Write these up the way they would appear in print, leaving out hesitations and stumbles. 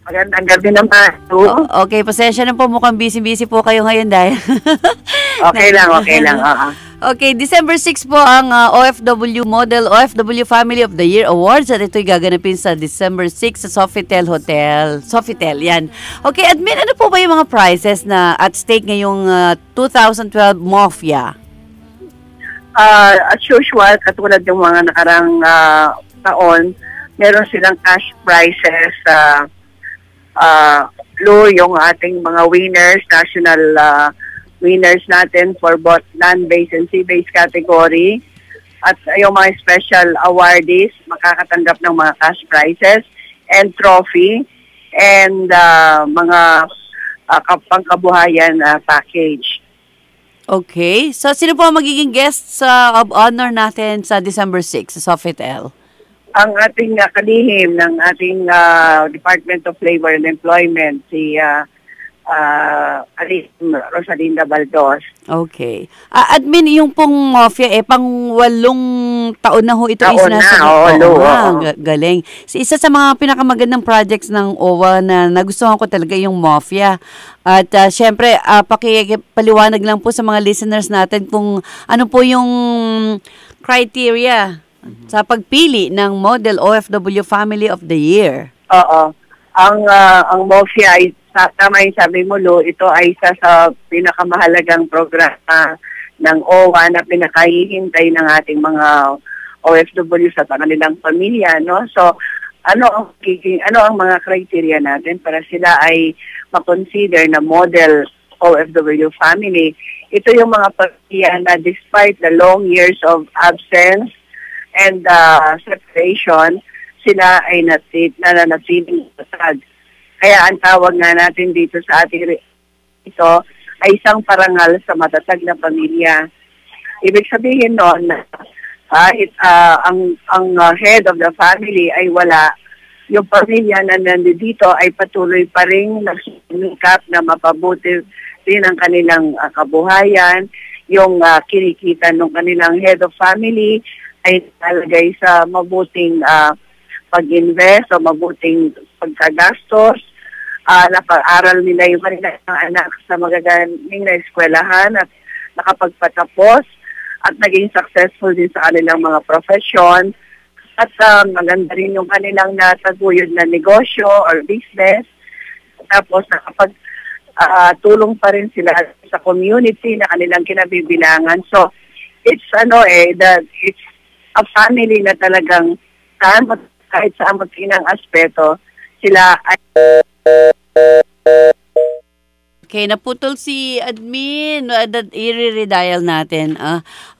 Magandang gabi naman. Okay, pasensya na po, mukhang busy-busy po kayo ngayon dahil. Okay lang, okay lang. Okay, December 6 po ang OFW Model OFW Family of the Year Awards at ito'y gaganapin sa December 6 sa Sofitel Hotel. Sofitel, yan. Okay, admin, ano po ba yung mga prizes na at stake ngayong 2012 MOFIA? As usual, katulad ng mga nakarang taon, meron silang cash prizes. Yung ating mga winners, national winners natin for both land-based and sea-based category. At yung mga special awardees, makakatanggap ng mga cash prizes and trophy and mga pangkabuhayan package. Okay. So, sino po ang magiging guest of honor natin sa December 6 sa Sofitel? Ang ating kalihim ng ating Department of Labor and Employment, si Rosalinda Baldos. Okay. Admin, yung pong MOFIA, pang 8 taon na ho ito. Taon na, galing. Isa sa mga pinakamagandang projects ng OWA na nagustuhan ko talaga yung MOFIA. At syempre, pakipaliwanag lang po sa mga listeners natin kung ano po yung criteria sa pagpili ng Model OFW Family of the Year. Oo. Ang MOFIA ay, tama yung sabi mo, Lu, ito ay isa sa pinakamahalagang programa ng OWA na pinakahihintay ng ating mga OFW sa kanilang pamilya, no? So, ano ang mga criteria natin para sila ay ma-consider na model OFW family? Ito yung mga pamilya na despite the long years of absence and separation, sila ay nananatiling kasad. Kaya ang tawag nga natin dito sa ating ito ay isang parangal sa matatag na pamilya. Ibig sabihin noon na ang head of the family ay wala, yung pamilya na nandito ay patuloy pa rin nagsusumikap na mapabuti rin ang kanilang kabuhayan, yung kinikita ng kanilang head of family ay talagay sa mabuting pag-invest o mabuting pagkagastos, napag-aral nila yung kanilang anak sa magagaling na eskwelahan at nakapagpatapos at naging successful din sa kanilang mga profesyon at maganda rin yung kanilang nataguyod na negosyo or business, tapos tulong pa rin sila sa community na kanilang kinabibilangan. So it's it's a family na talagang kahit sa amatinang aspeto, sila ay... Okay, naputol si admin. I-redial natin.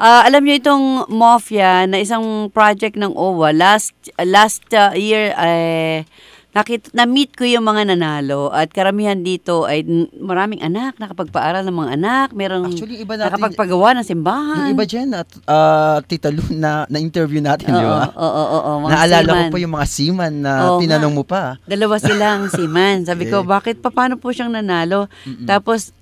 Alam niyo itong MOFIA na isang project ng OWA. Last year, na-meet ko yung mga nanalo at karamihan dito ay maraming anak, nakapagpaaral ng mga anak, merong actually, iba natin, nakapagpagawa ng simbahan. Yung iba dyan, Tita Lu, na-interview natin, di ba? Oo. Naalala ko pa yung mga seaman na tinanong mo pa. Dalawa silang seaman. Sabi ko, paano po siyang nanalo? Tapos,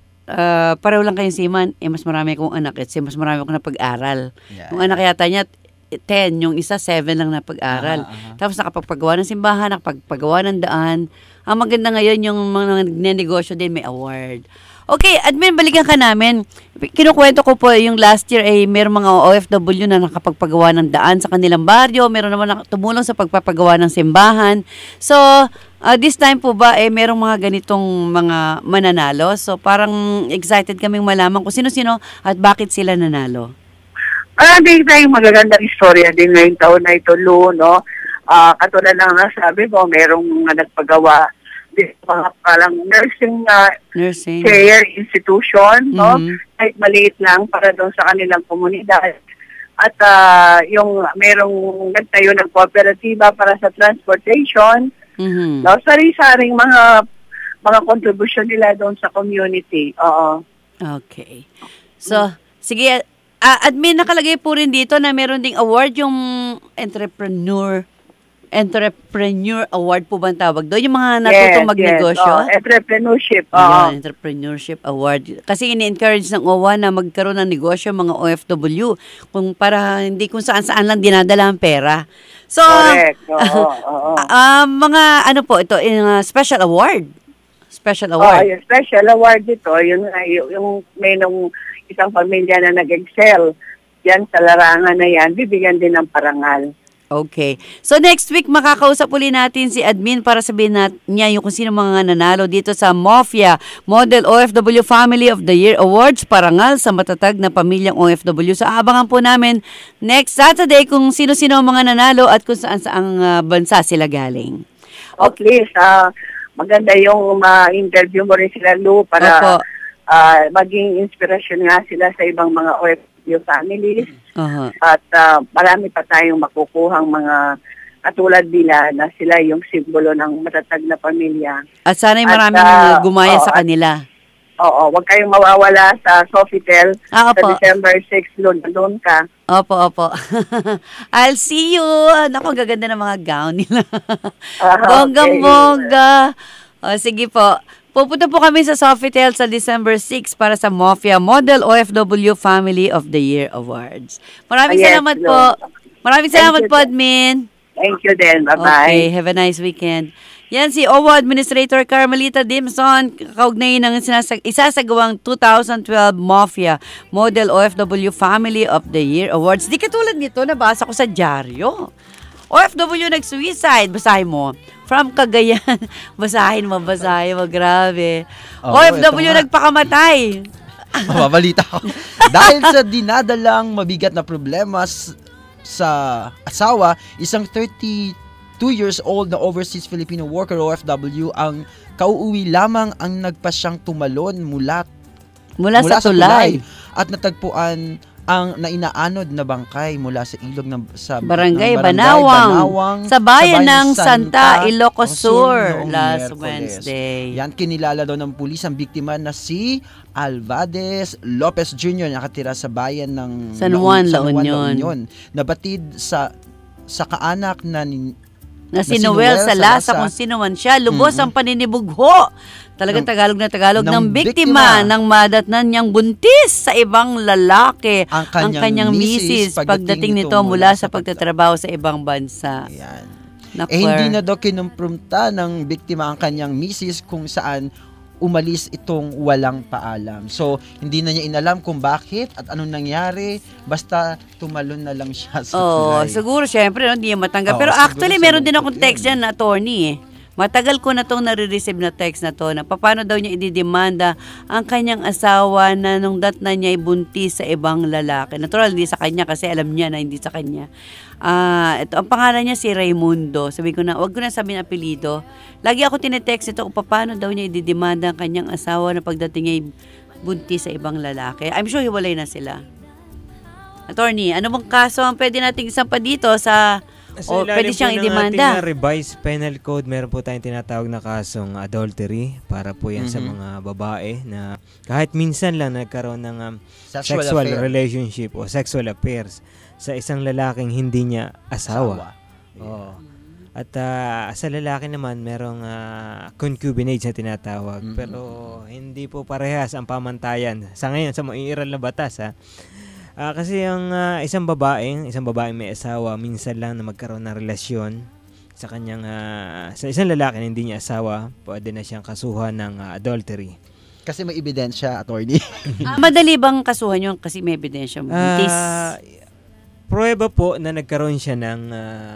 pareho lang kayong seaman, mas marami akong anak at mas marami akong napag-aral. Yeah. Yung anak yata niya, 10, yung isa 7 lang na pag-aral. Tapos nakapagpagawa ng simbahan, nakapagpagawa ng daan. Ang maganda ngayon yung mga nagnenegosyo din may award. Okay, admin, balikan ka namin. Kinukwento ko po yung last year ay mayroong mga OFW na nakapagpagawa ng daan sa kanilang baryo. Meron naman tumulong sa pagpapagawa ng simbahan. So, this time po ba mayroong mga ganitong mga mananalo? So, parang excited kaming malaman kung sino-sino at bakit sila nanalo. Marami tayong magagandang istorya din ngayong taon na ito, Lu, no? Katulad na nga sabi mo, merong nagpagawa din mga parang nursing care institution, no? Kahit maliit lang para doon sa kanilang komunidad. At yung merong nagtayo ng kooperatiba para sa transportation, no? Sari-saring mga contribution nila doon sa community. Oo. Okay. So, sige, admin, nakalagay po rin dito na meron ding award yung entrepreneur Entrepreneur Award po ba ang tawag doon? Yung mga natutong magnegosyo? Yes. Entrepreneurship. Ayan, Entrepreneurship Award. Kasi ini-encourage ng OWA na magkaroon ng negosyo mga OFW para hindi kung saan-saan lang dinadala ang pera. So, Correct. mga ano po ito, special award. Special Oh, award. yung special award ito, yung may nung isang pamilya na nag-excel yan sa larangan na yan, bibigyan din ng parangal. Okay. So next week, makakausap uli natin si admin para sabihin niya yung kung sino mga nanalo dito sa MOFIA Model OFW Family of the Year Awards, parangal sa matatag na pamilyang OFW. So abangan po namin next Saturday kung sino-sino ang mga nanalo at kung saan-saang bansa sila galing. At least, maganda yung ma-interview mo rin sila, Lou, para maging inspirasyon nga sila sa ibang mga OFW families. At marami pa tayong makukuhang mga katulad nila na sila yung simbolo ng matatag na pamilya. At sana'y maraming gumaya sa kanila. Oo, huwag kayong mawawala sa Sofitel sa Opo. December 6, doon ka. Opo. I'll see you. Naku, gaganda ng mga gown nila. Bonggang-bongga. O, sige po. Pupunta po kami sa Sofitel sa December 6 para sa MOFIA Model OFW Family of the Year Awards. Maraming salamat po. Maraming salamat po, admin. Thank you din. Bye-bye. Okay, have a nice weekend. Yan si OWA Administrator Carmelita Dimson, kaugnay ng isasagawang 2012 MOFIA Model OFW Family of the Year Awards. Di katulad nito, nabasa ko sa dyaryo. OFW nag-suicide, basahin mo. From Cagayan, basahin mo, grabe. OFW nagpakamatay. Mabalita ko. Dahil sa dinadalang mabigat na problema sa asawa, isang 32 years old na overseas Filipino worker OFW ang kauuwi lamang ang nagpasyang tumalon mula sa tulay at natagpuan ang nainaanod na bangkay mula sa ilog sa Barangay Banawang sa bayan ng Santa Ilocos Sur last Wednesday. Yan, kinilala daw ng pulis ang biktima na si Alvades Lopez Jr. nakatira sa bayan ng San Juan, La Union. Nabatid sa kaanak na si Noel Salasa kung sino man siya, lubos ang paninibugho. Talagang Tagalog na Tagalog ng biktima ng madatnan niyang buntis sa ibang lalaki ang kanyang misis pagdating nito mula sa pagtatrabaho sa ibang bansa. Ayan. Hindi na daw kinumprumta ng biktima ang kanyang misis kung saan umalis itong walang paalam. So, hindi na niya inalam kung bakit at anong nangyari. Basta tumalon na lang siya sa tulay. Siguro syempre hindi niya matanggap. Pero actually, meron din akong text dyan na attorney Matagal ko na itong nare-receive na text na to na paano daw niya ididemanda ang kanyang asawa na nung na niya ibuntis sa ibang lalaki. Natural, hindi sa kanya kasi alam niya na hindi sa kanya. Ito, ang pangalan niya si Raimundo. Sabi ko na, wag ko na sabihin apelido. Lagi ako tinetext ito kung paano daw niya ididemanda ang kanyang asawa na pagdating niya buntis sa ibang lalaki. I'm sure hiwalay na sila. Attorney, ano bang kaso ang pwede nating isampa dito sa pwede siyang idemanda? Ating revised penal code, meron po tayong tinatawag na kasong adultery para po yan sa mga babae na kahit minsan lang nagkaroon ng sexual relationship o sexual affairs sa isang lalaking hindi niya asawa. Oh. At sa lalaki naman merong concubinage na tinatawag pero hindi po parehas ang pamantayan sa ngayon sa maiiral na batas kasi yung isang babaeng may asawa minsan lang na magkaroon ng relasyon sa kanyang sa isang lalaki na hindi niya asawa, pwede na siyang kasuhan ng adultery. Kasi may ebidensya, attorney. Madali bang kasuhan yun kasi may ebidensya? Pruweba po na nagkaroon siya ng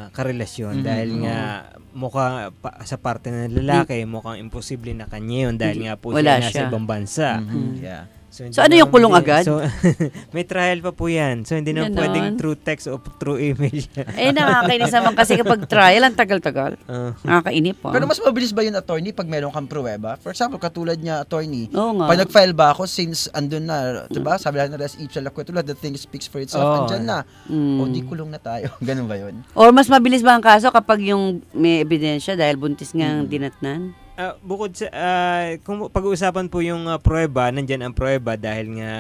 karelasyon dahil nga mukha sa parte ng lalaki mukhang imposible na kanya yun dahil nga po siya nasa ibang bansa. Yeah. So ano yung kulong agad? So, may trial pa po yan. So hindi na pwedeng through text o through email. Nakakainis naman kasi kapag trial, ang tagal-tagal. Nakakainip po. Pero mas mabilis ba yun, attorney, pag meron kang pruweba? For example, katulad niya, attorney, pag nag-file ba ako since andun na, diba? Sabi lang na res ipsa la kwetula, the thing speaks for itself, andyan na. O di kulong na tayo. Ganun ba yun? Or mas mabilis ba ang kaso kapag yung may ebidensya dahil buntis nga ang dinatnan? Bukod sa kung pag-uusapan po yung pruweba, nandiyan ang pruweba dahil nga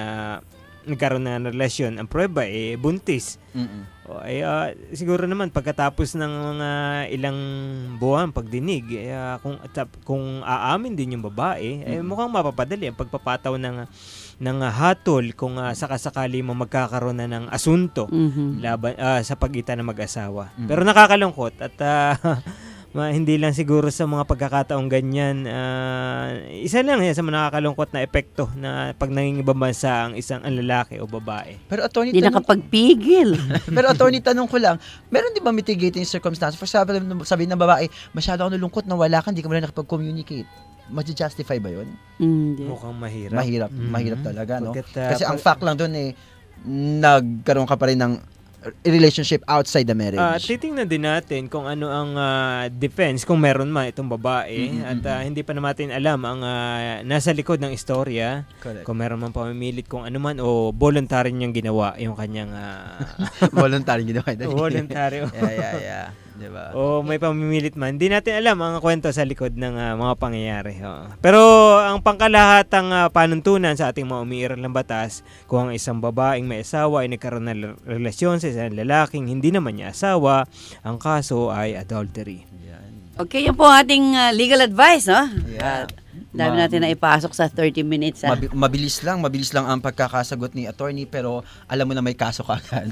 nagkaroon na ng relasyon, ang prueba buntis. Siguro naman pagkatapos ng mga ilang buwan pagdinig, kung aamin din yung babae, mukhang mapapadali ang pagpapataw ng hatol kung sakasakali mo magkakaroon na ng asunto laban sa pagitan ng mag-asawa. Pero nakakalungkot at hindi lang siguro sa mga pagkakataong ganyan. Isa lang yan sa mga nakakalungkot na epekto na pag nangingibang bansa ang isang lalaki o babae. Pero attorney, hindi nakapagpigil. Pero attorney, tanong ko lang, meron di ba mitigating circumstances? For example, sabihin ng babae, masyado ako nalungkot na wala ka, hindi ka mo na nakapag-communicate. Maji-justify ba yun? Mukhang mahirap. Mahirap talaga, no? Kasi ang fact lang doon nagkaroon ka pa rin ng relationship outside the marriage. Titingnan din natin kung ano ang defense, kung meron man itong babae, at hindi pa natin alam ang nasa likod ng istorya. Correct. Kung meron man pamimilit kung ano man o voluntary niyang ginawa yung kanyang voluntary ginawa. Voluntary. Yeah. Diba? O may pamimilit man. Hindi natin alam ang kwento sa likod ng mga pangyayari. Pero ang pangkalahatang panuntunan sa ating mga umiiral ng batas, kung ang isang babaeng may asawa ay nagkaroon ng relasyon sa isang lalaking hindi naman niya asawa, ang kaso ay adultery. Okay, yun po ang ating legal advice, no? Yeah. Dami natin na ipasok sa 30 minutes. Mabilis lang ang pagkakasagot ni attorney, pero alam mo na may kaso ka agad.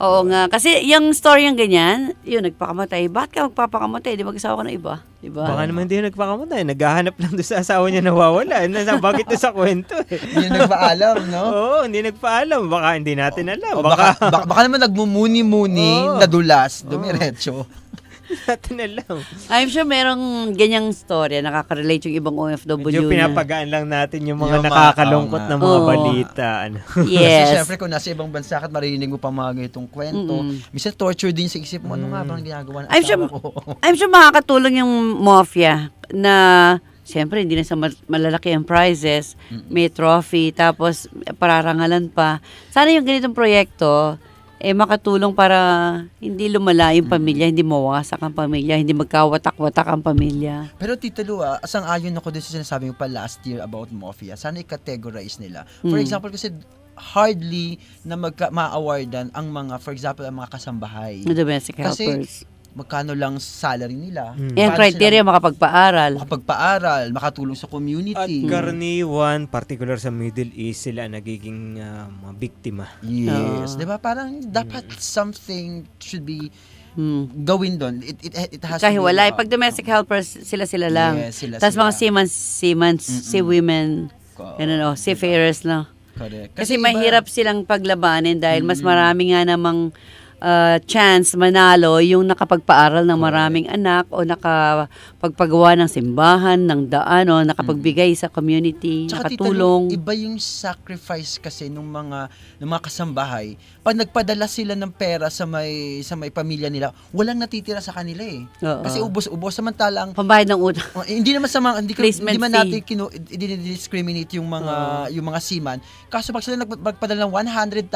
Oo nga. Kasi yung story yung ganyan, yun, nagpakamatay. Bakit ka magpapakamatay? Di mag-asawa ka ng iba? Diba? Baka naman hindi nagpakamatay. Naghahanap lang doon sa asawa niya nawawala. Bakit doon sa kwento? Hindi nagpaalam, no? Oo, hindi nagpaalam. Baka hindi natin alam. Baka naman nagmumuni-muni, nadulas, dumiretso. Natin alam. I'm sure merong ganyang storya, nakaka-relate yung ibang OFW. Medyo pinapagaan lang natin yung mga nakakalungkot na mga balita. Yes. Kasi syempre kung nasa ibang bansa at marinig mo pa mga ganitong kwento, minsan torture din sa isip mo, ano nga bang ginagawa ng asawa ko? I'm sure makakatulong yung mafia na siyempre hindi na sa malalaki ang prizes, may trophy, tapos pararangalan pa. Sana yung ganitong proyekto makatulong para hindi lumala yung pamilya, hindi mawasak ang pamilya, hindi magkawatak-watak ang pamilya. Pero Tita Lu, asang-ayon ako din sa sinasabi mo pa last year about mafia. Sana i-categorize nila. For example, kasi hardly na ma-awardan ang mga, for example, ang mga kasambahay. Domestic helpers. Kasi magkano lang salary nila. Yung criteria, makapagpaaral, makatulong sa community. At karaniwan, particular sa Middle East, sila nagiging mga biktima. Yes. Diba? Parang dapat something should be gawin doon. It has kahiwalay. Pag domestic helpers, sila lang. Yes, tapos mga seamen, sea women, seafarers lang. Correct. Kasi mahirap silang paglabanin dahil mas marami nga namang chance manalo yung nakapagpaaral ng maraming anak o nakapagpagawa ng simbahan, ng daan o nakapagbigay sa community, tsaka nakatulong. Iba yung sacrifice kasi ng mga kasambahay. Pag nagpadala sila ng pera sa may pamilya nila, walang natitira sa kanila eh. Kasi ubos samantalang pambayad ng utang. Hindi naman sa mga hindi man natin discriminate yung mga seaman. Kaso pag sila nagpadala ng 100,000,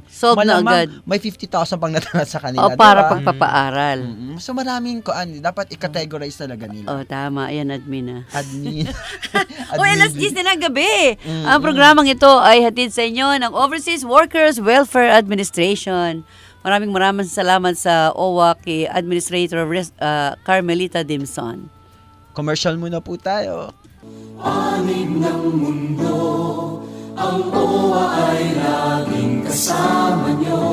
solve na agad. May 50,000 pang natala sa kanila. Para pagpapaaral. So maraming dapat i-categorize talaga nila. Tama. Ayan, admin. Admin. Alas 10 na ng gabi. Ang programang ito ay hatid sa inyo ng Overseas Workers Welfare Administration. Maraming salamat sa OWA kay Administrator Carmelita Dimson. Commercial muna po tayo. Anig ng mundo, ang OWA ay laging kasama nyo.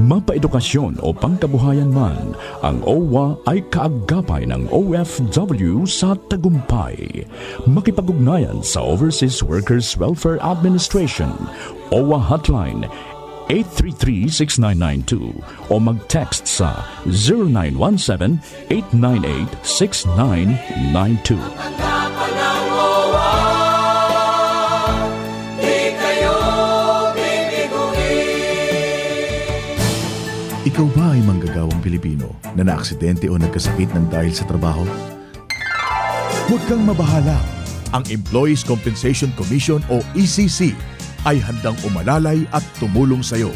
Mapaedukasyon o pangkabuhayan man, ang OWA ay kaagapay ng OFW sa tagumpay. Makipag-ugnayan sa Overseas Workers Welfare Administration, OWA Hotline 833-6992 o mag-text sa 0917-898-6992. Ikaw ba ay manggagawang Pilipino na naaksidente o nagkasakit ng dahil sa trabaho? Huwag kang mabahala. Ang Employees Compensation Commission o ECC ay handang umalalay at tumulong sa iyo.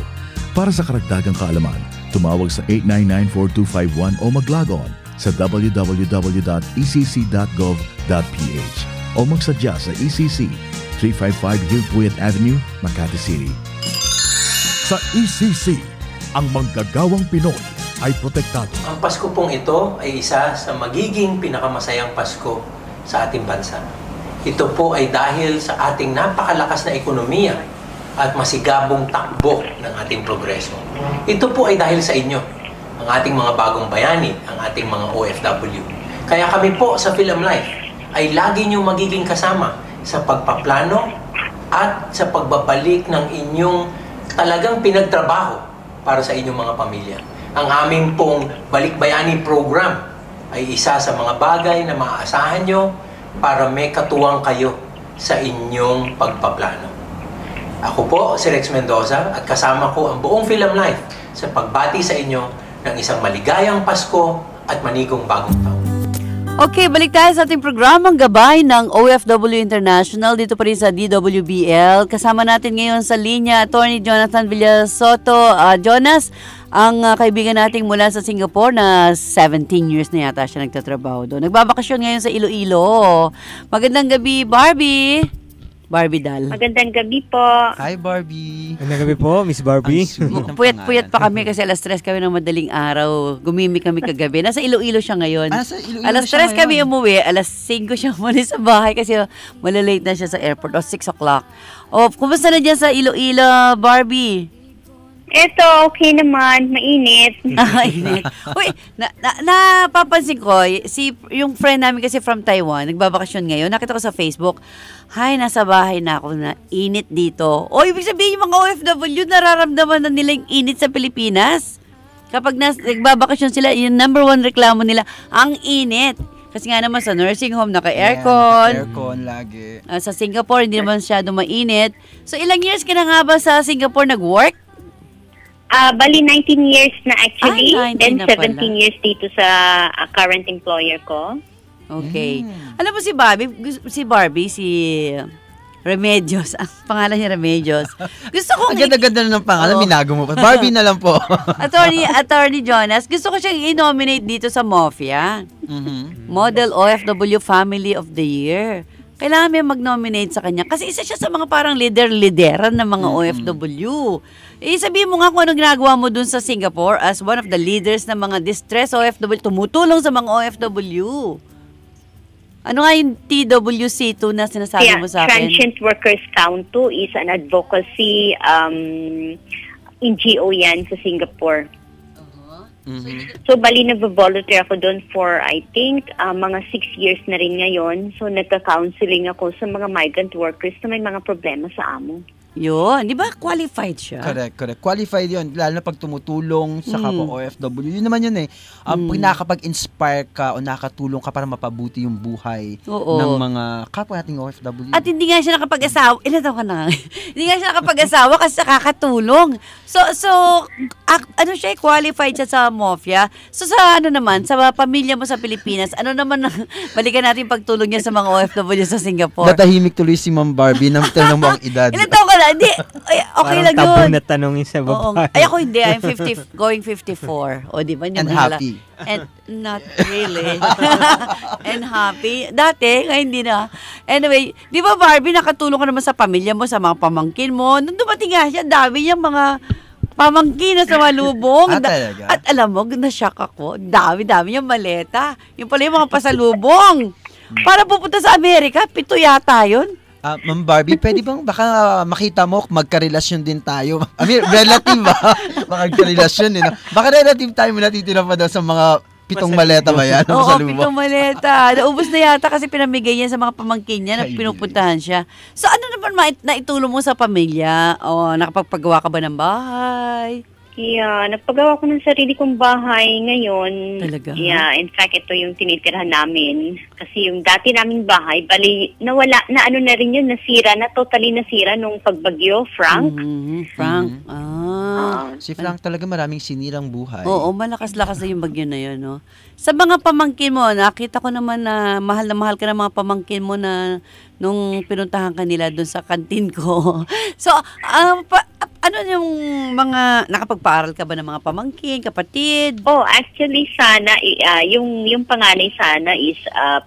Para sa karagdagang kaalaman, tumawag sa 899-4251 o mag-log on sa www.ecc.gov.ph o magsadya sa ECC 355 Hillpuyat Avenue, Makati City. Sa ECC, ang manggagawang Pinoy ay protektado. Ang Pasko pong ito ay isa sa magiging pinakamasayang Pasko sa ating bansa. Ito po ay dahil sa ating napakalakas na ekonomiya at masigabong takbo ng ating progreso. Ito po ay dahil sa inyo, ang ating mga bagong bayani, ang ating mga OFW. Kaya kami po sa Film Life ay lagi nyo magiging kasama sa pagpaplano at sa pagbabalik ng inyong talagang pinagtrabaho para sa inyong mga pamilya. Ang aming pong Balikbayani program ay isa sa mga bagay na maaasahan nyo para may katuwang kayo sa inyong pagpaplano. Ako po si Rex Mendoza at kasama ko ang buong Film Life sa pagbati sa inyo ng isang maligayang Pasko at manigong bagong taon. Okay, balik tayo sa ating programang gabay ng OFW International dito pa rin sa DWBL. Kasama natin ngayon sa linya Attorney Jonathan Villasoto. Jonas, ang kaibigan nating mula sa Singapore na 17 years na yata siya nagtatrabaho doon. Nagbabakasyon ngayon sa Iloilo. Magandang gabi, Barbie. Barbie Dal. Magandang gabi po. Hi, Barbie. Magandang gabi po, Miss Barbie. Puyat-puyat pa kami kasi alas 3 kami ng madaling araw. Gumimik kami kagabi. Nasa Iloilo siya ngayon. Alas 3 kami umuwi. Alas 5 siya muli sa bahay kasi malalate na siya sa airport. O 6 o'clock. O, kumusta na dyan sa Iloilo, Barbie? Eto, okay naman. Mainit. Init. Uy, napapansin ko, yung friend namin kasi from Taiwan, nagbabakasyon ngayon, nakita ko sa Facebook, hay, nasa bahay na ako na init dito. O, ibig sabihin yung mga OFW, nararamdaman na nila yung init sa Pilipinas. Kapag nagbabakasyon sila, yung number 1 reklamo nila, ang init. Kasi nga naman sa nursing home, naka-aircon. Aircon lagi. Sa Singapore, hindi naman masyado mainit. So, ilang years ka na nga ba sa Singapore nag-work? Bali 19 years na actually. 19 Then na 17 pala. years dito sa current employer ko. Okay. Alam mo si Barbie, si Remedios. Ang pangalan niya Remedios. Gusto ko Ang ganda-ganda na ng pangalan, minago mo pa. Barbie na lang po. Attorney Jonas, gusto ko siyang i-nominate dito sa MOFIA. Model OFW Family of the Year. Kailangan may mag-nominate sa kanya. Kasi isa siya sa mga parang lideran ng mga OFW. Sabihin mo nga kung ano ginagawa mo dun sa Singapore as one of the leaders ng mga distress OFW, tumutulong sa mga OFW. Ano nga yung TWC2 na sinasabi mo sa akin? Transient Workers Council is an advocacy NGO yan sa Singapore. So, bali nag-volunteer ako doon for, I think, mga 6 years na rin ngayon. So, nagka-counseling ako sa mga migrant workers na may mga problema sa amo. Yun, di ba qualified siya? Correct. Qualified yun. Lalo na pag tumutulong sa kapwa OFW. Yun naman yun eh. Pag nakapag-inspire ka o nakatulong ka para mapabuti yung buhay ng mga kapwa nating OFW. At hindi nga siya nakapag-asawa. Ilan taon ka na? Hindi nga siya nakapag-asawa kasi nakakatulong. So ano siya, qualified siya sa MOFIA. So sa ano naman, sa pamilya mo sa Pilipinas, ano naman, balikan natin pagtulong niya sa mga OFW sa Singapore. Natahimik tuloy si Ma'am Barbie nang tinanong mo ang edad. Ilan taon ka na? Hindi, okay lang yun. Parang tabu na tanongin sa babae. Ay, ako hindi. I'm 50, going 54. O, di ba? And happy. And not really. And happy. Dati, ngayon hindi na. Anyway, di ba Barbie, nakatulong ka naman sa pamilya mo, sa mga pamangkin mo. Nung dumating nga siya, dami niyang mga pamangkin na sa malubong. Talaga? At alam mo, na-shock ako. Dami niyang maleta. Yung pala yung mga pasalubong. Para pupunta sa Amerika, 7 yata yun. Ma'am Barbie, pwede bang baka makita mo magkarelasyon din tayo? I mean, relative ba? Magkarelasyon, baka relative tayo natitira pa daw sa mga 7 maleta ba yan? Oo, 7 maleta. Naubos na yata kasi pinamigay niya sa mga pamangkin niya na pinupuntahan siya. So ano naman naitulong mo sa pamilya? O nakapagpagawa ka ba ng bahay? Yeah, nagpagawa ko ng sarili kong bahay ngayon. Talaga? Yeah, in fact, ito yung tinitirhan namin. Kasi yung dati naming bahay, bali, nawala, na ano na rin yun, totally nasira nung pagbagyo, Frank. Frank. Si Frank talaga maraming sinirang buhay. Oo, malakas-lakas na yung bagyo na yun, no? Sa mga pamangkin mo, nakita ko naman na mahal ka ng mga pamangkin mo na nung pinuntahan ka nila doon sa kantin ko. So, ano yung mga, nakapagpaaral ka ba ng mga pamangkin, kapatid? Actually, sana, yung panganay sana is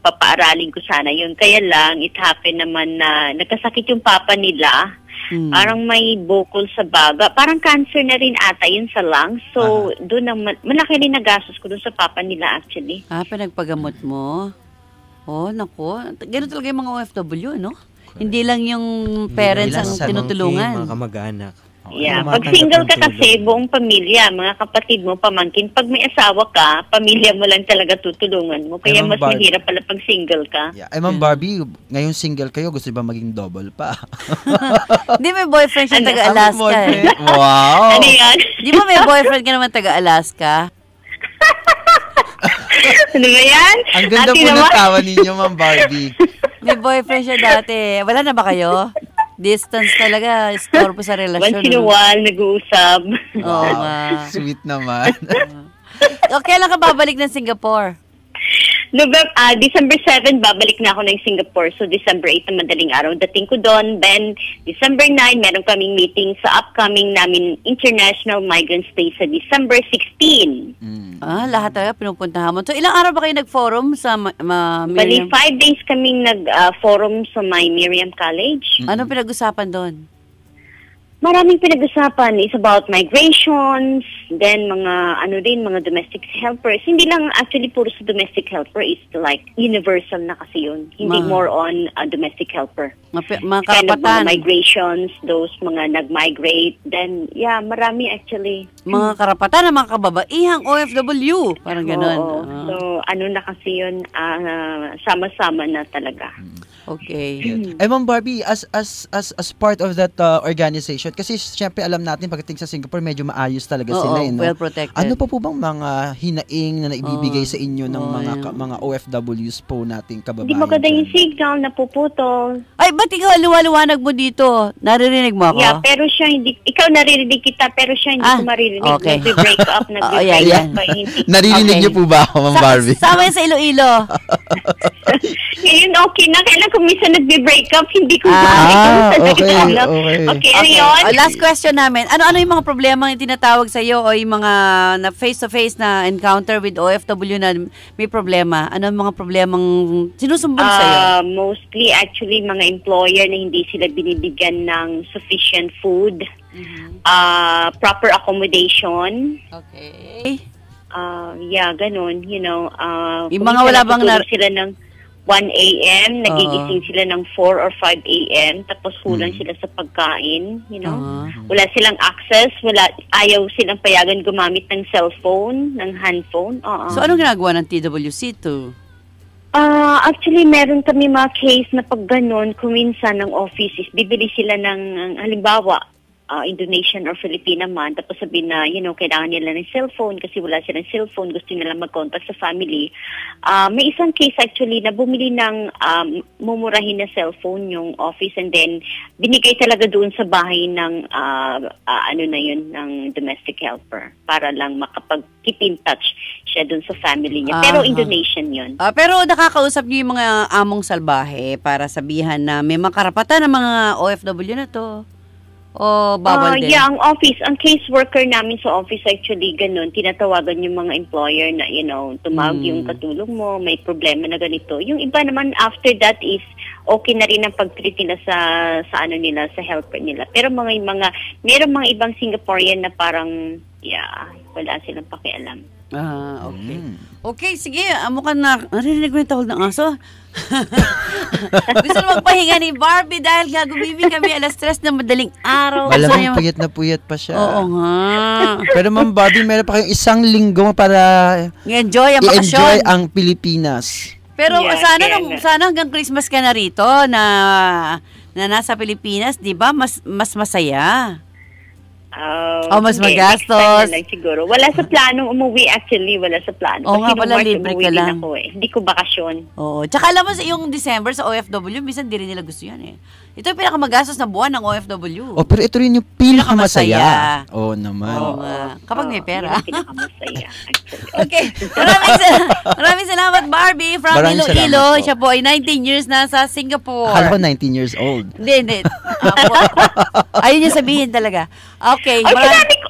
papaaralin ko sana yun. Kaya lang, it happened naman na nagkasakit yung papa nila. Parang may bukol sa baga. Parang cancer na rin ata yun sa lungs. So, doon ang malaki rin nagastos ko doon sa papa nila actually. Pinagpagamot mo? Nako. Ganun talaga yung mga OFW, no? Hindi lang yung parents ang tinutulungan. Mga kamag-anak. Pag single ka kasi, buong pamilya, mga kapatid mo, pamangkin. Pag may asawa ka, pamilya mo lang talaga tutulungan mo. Kaya mas mahirap pala pag single ka. Ma'am Barbie, ngayon single kayo, gusto ba maging double pa? Di may boyfriend siya taga-Alaska eh. Wow! Ano yan? Di ba may boyfriend ka naman taga-Alaska? Ano ba yan? Ang ganda po ng tawa ninyo, Ma'am Barbie. May boyfriend siya dati. Wala na ba kayo? Distance talaga, store po sa relasyon. Once in a while, nag-uusap. Oo nga. Sweet naman. Kailan ka babalik ng Singapore? December 7, babalik na ako ng Singapore. So, December 8 na madaling araw. Dating ko doon. Then, December 9, meron kaming meeting sa upcoming namin International Migrants Day sa December 16. Lahat talaga pinupuntahan mo. So, ilang araw ba kayo nag-forum sa Miriam? Bali, 5 days kaming nag-forum sa my Miriam College. Anong pinag-usapan doon? Maraming pinag-usapan. It's about migrations, then mga domestic helpers. Hindi lang actually puro sa domestic helper, it's like universal na kasi yun. Hindi more on a domestic helper. Mga kind of karapatan. mga migrations, those mga nag-migrate. Then, marami actually. Mga karapatan ng mga kababaihang OFW. Parang gano'n. So, na kasi yun, sama-sama na talaga. Okay. Ma'am Barbie, as part of that organization, kasi syempre alam natin pagdating sa Singapore, medyo maayos talaga sila. Well protected. Ano pa po bang mga hinaing na naibibigay sa inyo ng mga OFWs po nating kababayan? Hindi maganda yung signal, napuputol. Ay, ba't ikaw luwa-luwanag mo dito? Naririnig mo ako? Yeah, pero siya hindi, ikaw naririnig kita, pero siya hindi ko maririnig. Okay. Nag-break up, nag-break up. Naririnig niyo po ba ako, Ma'am Barbie? Sama yan sa Iloilo. Ngayon, okay na. Kailan kung minsan nagbe-break up, hindi ko okay. Ano yun? Last question namin. Ano yung mga problema yung tinatawag sa iyo o yung mga na face-to-face na encounter with OFW na may problema? Ano ang mga problemang sinusumbong sa iyo? Mostly, actually, mga employer na hindi sila binibigyan ng sufficient food, proper accommodation. Okay. Ganun, yung mga wala bang sila ng 1 a.m., nagigising sila ng 4 or 5 a.m., tapos kulang sila sa pagkain, Wala silang access, ayaw silang payagan gumamit ng cellphone, ng handphone. So, anong ginagawa ng TWC to? Actually, meron kami mga case na pag ganun, kung minsan ng offices, bibili sila ng, halimbawa, Indonesian or Filipina man, tapos sabihin na, kailangan nila ng cellphone kasi wala silang cellphone, gusto nila mag-contact sa family. May isang case actually na bumili ng mumurahin na cellphone yung office and then binigay talaga doon sa bahay ng ng domestic helper para lang makapag-keep in touch siya doon sa family niya. Pero Indonesian yun. Pero nakakausap niyo yung mga among salbahe para sabihan na may mga karapatan ng mga OFW na to. O bawal din? Ang office, ang caseworker namin sa office actually ganun, tinatawagan yung mga employer na, tumawag yung katulong mo, may problema na ganito. Yung iba naman after that is okay na rin ang pag-treat nila sa helper nila. Pero meron mga ibang Singaporean na parang, wala silang pakialam. Okay. Okay, sige. Mukhang narinig ko yung tawag ng aso. Gusto na magpahinga ni Barbie dahil gagawin kami alas 3 na madaling araw. Malamang puyat na puyat pa siya. Oo nga. Pero Ma'am Barbie, meron pa kayong isang linggo para i-enjoy ang bakasyon. I-enjoy ang Pilipinas. Pero sana hanggang Christmas ka na rito na nasa Pilipinas, di ba? Mas masaya. mas hindi, magastos. next time na lang siguro. Wala sa planong umuwi actually. Wala sa plano. Oo nga Kasi pala, nung March, libre ka umuwi din lang. Ako, eh. Hindi ko bakasyon. Oo. Tsaka alam mo, yung December sa OFW, minsan di rin nila gusto yan eh. Ito yung pinakamagastos na buwan ng OFW. Pero ito rin yung pinakamasaya. Pinakamasaya. Oo naman. Oo nga. Kapag may pera. Yun ang pinakamasaya actually. Okay. Maraming salamat, Barbie from Maraming Iloilo. salamat po. Siya po ay 19 years na sa Singapore. Akala ko 19 years old. Hindi. Ayun yung sabihin talaga. Okay.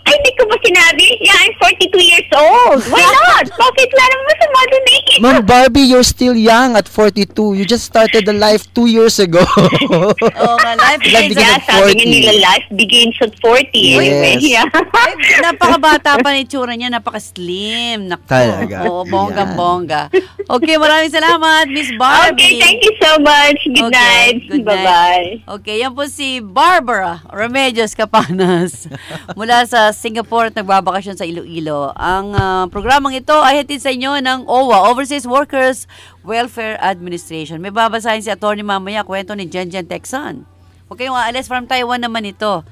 Hindi ko ba sinabi? Yeah, I'm 42 years old. Why not? Bakit lang naman sa mother naked? Ma'am Barbie, you're still young at 42. You just started the life 2 years ago. Oo nga, life Like, begins Yeah, at sabi nga nila, life begins at 40. Anyway, Yes. yeah. napakabata pa ni itsura niya, napaka-slim. Talaga. Oo, bongga-bongga. Okay, maraming salamat, Miss Barbie. Okay, thank you so much. Good night. Good night. Bye-bye. Okay, yan po si Barbara Remedios Capanas mula sa Singapore at nagbabakasyon sa Iloilo. Ang programang ito ay hatid sa inyo ng OWA, Overseas Workers Welfare Administration. May babasahin si Atty. mamaya, kwento ni Jenjen Texan. Huwag kayong aalis, from Taiwan naman ito.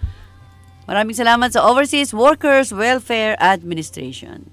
Maraming salamat sa Overseas Workers Welfare Administration.